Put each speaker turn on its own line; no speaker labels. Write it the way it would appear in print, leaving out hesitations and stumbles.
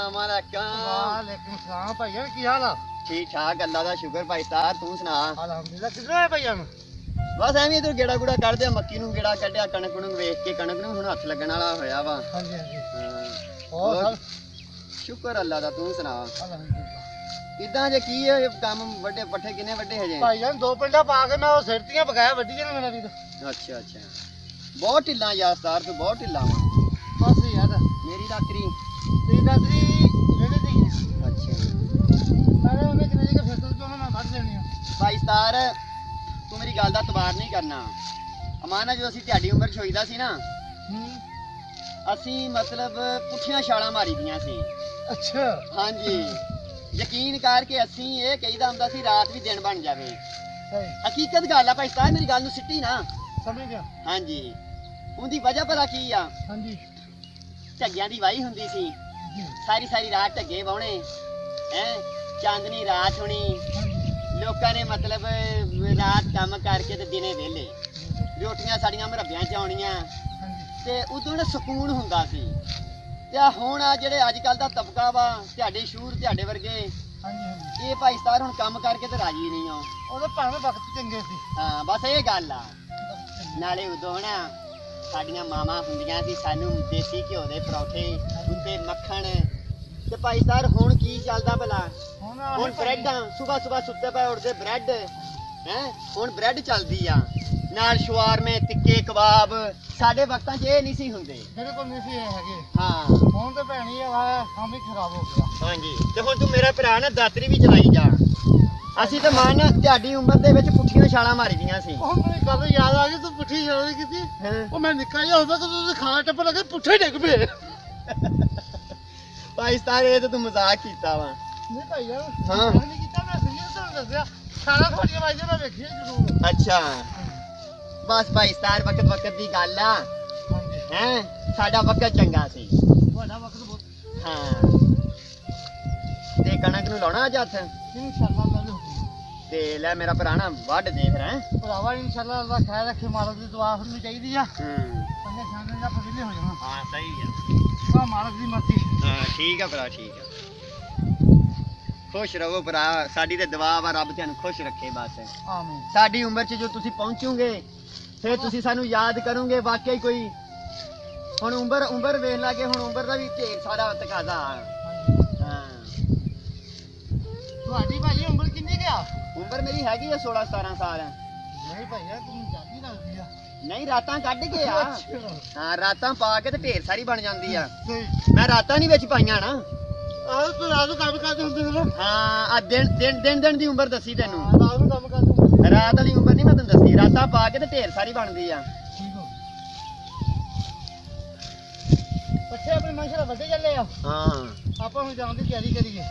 अस्सलाम वालेकुम।
वालेकुम सलाम भाईजान की हाल आ?
ठीक ठाक अल्लाह दा शुक्र भाई साहब तू सुना।
अल्हम्दुलिल्लाह किधर है भाईजान?
बस ਐਵੇਂ ਇਧਰ ਗੇੜਾ ਗੂੜਾ ਕੱਢਦੇ ਮੱਕੀ ਨੂੰ ਗੇੜਾ ਕੱਢਿਆ ਕਣਕ ਨੂੰ ਵੇਖ ਕੇ ਕਣਕ ਨੂੰ ਹੁਣ ਹੱਥ ਲੱਗਣ ਵਾਲਾ ਹੋਇਆ ਵਾ।
ਹਾਂਜੀ ਹਾਂਜੀ
ਹਾਂ
ਹੋਰ ਸਭ
ਸ਼ੁਕਰ ਅੱਲਾ ਦਾ ਤੂੰ ਸੁਣਾ।
ਅਲਹਮਦੁਲਿल्लाह
ਕਿਦਾਂ ਜੇ ਕੀ ਹੈ ਕੰਮ ਵੱਡੇ ਪੱਠੇ ਕਿੰਨੇ ਵੱਡੇ ਹਜੇ?
ਭਾਈਜਾਨ ਦੋ ਪਿੰਡਾਂ ਪਾ ਕੇ ਮੈਂ ਉਹ ਸਿਰਤੀਆਂ ਪਕਾਇਆ ਵੱਡੀ ਜਨ ਮੇਰਾ ਵੀਰ।
ਅੱਛਾ ਅੱਛਾ ਬਹੁਤ ਢਿੱਲਾ ਯਾਰ ਸਤਾਰ ਤੂੰ ਬਹੁਤ ਢਿੱਲਾ ਵਾ।
ਬਸ ਯਾਰ
ਮੇਰੀ ਡਾਕਰੀ
ਤੇ ਦਾਦਰੀ ਜਿਹੜੇ ਦੀ
ਅੱਛਾ
ਸਾਰੇ ਉਹਨੇ ਕਿੰਨੇ ਜਗ੍ਹਾ ਫਸਲ ਤੋਂ ਮੈਂ ਵੱਢ ਦੇਣੀ ਆ।
ਭਾਈ ਸਤਾਰ ਤੂੰ ਮੇਰੀ ਗੱਲ ਦਾ ਤਬਾਰ ਨਹੀਂ ਕਰਨਾ। ਅਮਾਨਾ ਜਦੋਂ ਅਸੀਂ ਤੁਹਾਡੀ ਉਮਰ 'ਚ ਹੋਈਦਾ ਸੀ ਨਾ ਅਸੀਂ ਮਤਲਬ ਪੁੱਠੀਆਂ ਛਾਲਾਂ ਮਾਰੀ ਦੀਆਂ ਸੀ।
ਅੱਛਾ
ਹਾਂਜੀ ਯਕੀਨ ਕਰਕੇ ਅਸੀਂ ਇਹ ਕਹੀਦਾ ਹੁੰਦਾ ਸੀ ਰਾਤ ਵੀ ਦਿਨ ਬਣ ਜਾਵੇ।
ਸਹੀ
ਹਕੀਕਤ ਗੱਲ ਆ ਭਾਈ ਸਾਹਿਬ ਮੇਰੀ ਗੱਲ ਨੂੰ ਸਿੱਟੀ ਨਾ।
ਸਮਝ ਗਿਆ।
ਹਾਂਜੀ ਉਹਦੀ ਵਜ੍ਹਾ ਭਲਾ ਕੀ ਆ?
ਹਾਂਜੀ
ਝੱਗਿਆਂ ਦੀ ਵਾਹੀ ਹੁੰਦੀ ਸੀ ਸਾਰੀ ਸਾਰੀ ਰਾਤ ਝੱਗੇ ਵਾਹੁਣੇ ਹੈ ਚਾਂਦਨੀ ਰਾਤ ਹੋਣੀ ਲੋਕਾਂ ਨੇ ਮਤਲਬ ਰਾਤ ਕੰਮ ਕਰਕੇ ਤੇ ਦਿਨੇ ਵਿਹਲੇ ਰੋਟੀਆਂ ਸਾਡੀਆਂ ਮਰੱਬਿਆਂ 'ਚ ਆਉਣੀਆਂ ਤੇ ਉਦੋਂ ਨਾ ਸਕੂਨ ਹੁੰਦਾ ਸੀ। ਤੇ ਹੁਣ ਆ ਜਿਹੜੇ ਅੱਜ ਕੱਲ ਦਾ ਤਬਕਾ ਵਾ ਤੁਹਾਡੇ ਸ਼ੂਰ ਤੁਹਾਡੇ ਵਰਗੇ
ਹਾਂਜੀ
ਇਹ ਭਾਈ ਸਾਹਿਬ ਹੁਣ ਕੰਮ ਕਰਕੇ ਤੇ ਰਾਜੀ ਨਹੀਂ ਆ।
ਉਹਦੇ ਭਾਵੇਂ ਵਕਤ ਚੰਗੇ ਸੀ।
ਹਾਂ ਬਸ ਇਹ ਗੱਲ ਆ। ਨਾਲੇ ਉਦੋਂ ਨਾ ਸਾਡੀਆਂ ਮਾਵਾਂ ਹੁੰਦੀਆਂ ਸੀ ਸਾਨੂੰ ਦੇਸੀ ਘਿਓ ਦੇ ਪਰੌਠੇ ਉੱਤੇ ਮੱਖਣ ਤੇ ਭਾਈ ਸਾਹਿਬ ਹੁਣ ਕੀ ਚੱਲਦਾ ਭਲਾ? ਹੁਣ ਬ੍ਰੈਡਾਂ ਸੁਬਾ ਸੁੱਤੇ ਪਏ ਉੱਠਦੇ ਬ੍ਰੈਡ ਹੈ ਹੁਣ ਬ੍ਰੈਡ ਚੱਲਦੀ ਆ ਨਾਲ ਸ਼ਵਾਰਮੇ ਤਿੱਕੇ ਕਬਾਬ। ਸਾਡੇ ਵਕਤਾਂ 'ਚ ਇਹ ਨਹੀਂ ਸੀ ਹੁੰਦੇ।
ਬਿਲਕੁਲ ਨਹੀਂ ਸੀ ਇਹ ਹੈਗੇ।
ਹਾਂ
ਹੁਣ ਤੇ ਭੈਣੀ ਆ ਕੰਮ ਹੀ ਖਰਾਬ ਹੋ ਗਿਆ।
ਹਾਂਜੀ ਤੇ ਹੁਣ ਤੂੰ ਮੇਰਾ ਭਰਾ ਨਾ ਦਾਤਰੀ ਵੀ ਚਲਾਈ ਜਾ। ਅਸੀਂ ਤਾਂ ਮੰਨ ਤੁਹਾਡੀ ਉਮਰ ਦੇ ਵਿੱਚ ਪੁੱਠੀਆਂ ਛਾਲਾਂ ਮਾਰੀ ਦੀਆਂ ਸੀ।
ਉਹ ਮੈਨੂੰ ਗੱਲ ਯਾਦ ਆ ਗਈ ਤੂੰ ਪੁੱਠੀ ਛਾਲ ਕੀਤੀ। ਉਹ ਮੈਂ ਨਿੱਕਾ ਜਿਹਾ ਹੁੰਦਾ ਕਿ ਖਾਣਾ ਟੱਪ ਲੱਗੇ ਪੁੱਠੇ ਡਿੱਗ ਪਏ।
ਭਾਈ ਸਾਹਿਬ ਇਹ ਤਾਂ ਤੂੰ ਮਜ਼ਾਕ ਕੀਤਾ ਵਾ।
ਨਹੀਂ ਭਾਈ ਯਾਰ
ਹਾਂ
ਨਹੀਂ ਕੀਤਾ ਮੈਂ ਸਹੀ ਤੁਹਾਨੂੰ ਦੱਸਿਆ ਸਾਰਾ ਤੁਹਾਡੀਆਂ ਵਾਜੇ ਮੈਂ ਵੇਖੀ ਜ਼ਰੂਰ।
ਅੱਛਾ ਬਸ ਭਾਈ ਸਾਹਿਬ ਵਕਤ ਦੀ ਗੱਲ ਆ
ਹਾਂਜੀ
ਹੈ ਸਾਡਾ ਵਕਤ ਚੰਗਾ ਸੀ।
ਤੁਹਾਡਾ ਵਕਤ ਬਹੁਤ
ਹਾਂ ਤੇ ਕਣਕ ਨੂੰ ਲਾਉਣਾ ਅੱਜ ਹੱਥ
ਇਨਸ਼ਾਅੱਲਾ ਮੈਂ ਲੂੰਗੀ
ਤੇ ਲੈ ਮੇਰਾ ਭਰਾ ਨਾ ਵੱਢ ਦੇ ਫਿਰ ਹੈ।
ਭਰਾਵਾ ਇਨਸ਼ਾਅੱਲਾ ਅੱਲਾ ਖੈਰ ਰੱਖੇ ਮਾਲਕ ਦੀ ਦੁਆ ਹੋਣੀ ਚਾਹੀਦੀ ਆ। ਪੰਨੇ ਖਾਣੇ ਦਾ ਫਜ਼ੀਲੇ ਹੋ ਜਾਣਾ।
ਹਾਂ ਸਹੀ ਆ।
ਆ ਮਾਲਕ ਦੀ ਮਰਜ਼ੀ।
ਹਾਂ ਠੀਕ ਆ ਭਰਾ ਠੀਕ ਆ। ਖੁਸ਼ ਰਹੋ ਭਰਾ ਸਾਡੀ ਤੇ ਦੁਆ ਵਾ ਰੱਬ ਤੁਹਾਨੂੰ ਖੁਸ਼ ਰੱਖੇ ਬਸ।
ਆਮੀਨ।
ਸਾਡੀ ਉਮਰ 'ਚ ਜੋ ਤੁਸੀਂ ਪਹੁੰਚੋਗੇ ਫਿਰ ਤੁਸੀਂ ਸਾਨੂੰ ਯਾਦ ਕਰੋਗੇ ਵਾਕਈ ਕੋਈ ਹੁਣ ਉਮਰ ਵੇਖ ਲਾਗੇ ਹੁਣ ਉਮਰ ਦਾ ਵੀ ਢੇਰ ਸਾਰਾ ਤਕਾਜ਼ਾ। ਹਾਂ
ਤੁਹਾਡੀ ਭਾਈ ਉਮਰ ਕਿੰਨੀ ਗਿਆ?
ਉਮਰ ਮੇਰੀ ਹੈਗੀ ਆ 16 17 ਸਾਲ।
ਨਹੀਂ ਭਾਈ ਯਾਰ ਤੂੰ ਜ਼ਿਆਦੀ ਲੱਗਦੀ ਆ।
ਨਹੀਂ ਰਾਤਾਂ ਕੱਢ ਕੇ ਆ। ਹਾਂ ਰਾਤਾਂ ਪਾ ਕੇ ਤੇ ਢੇਰ ਸਾਰੀ ਬਣ ਜਾਂਦੀ ਆ।
ਸਹੀ
ਮੈਂ ਰਾਤਾਂ ਨਹੀਂ ਵਿੱਚ ਪਾਈਆਂ ਨਾ।
ਆਹ ਤੂੰ ਰਾਤ ਨੂੰ ਕੰਮ ਕਰਦੇ ਹੁੰਦੇ ਸੀ ਨਾ।
ਹਾਂ ਆ ਦਿਨ ਦੀ ਉਮਰ ਦੱਸੀ ਤੈਨੂੰ।
ਰਾਤ ਨੂੰ ਕੰਮ ਕਰਦੇ ਹੁੰਦੇ ਸੀ।
ਰਾਤ ਵਾਲੀ ਉਮਰ ਨਹੀਂ ਮੈਂ ਤੈਨੂੰ ਦੱਸੀ ਰਾਤਾਂ ਪਾ ਕੇ ਤੇ ਢੇਰ ਸਾਰੀ ਬਣਦੀ ਆ।
ਠੀਕ ਹੋ ਪੱਠੇ ਆਪਣੇ ਮਾਸ਼ਾਅੱਲਾ ਵੱਡੇ ਚੱਲੇ ਆ।
ਹਾਂ
ਆਪਾਂ ਹੁਣ ਜਾਣ ਦੀ ਤਿਆਰੀ ਕਰੀਏ।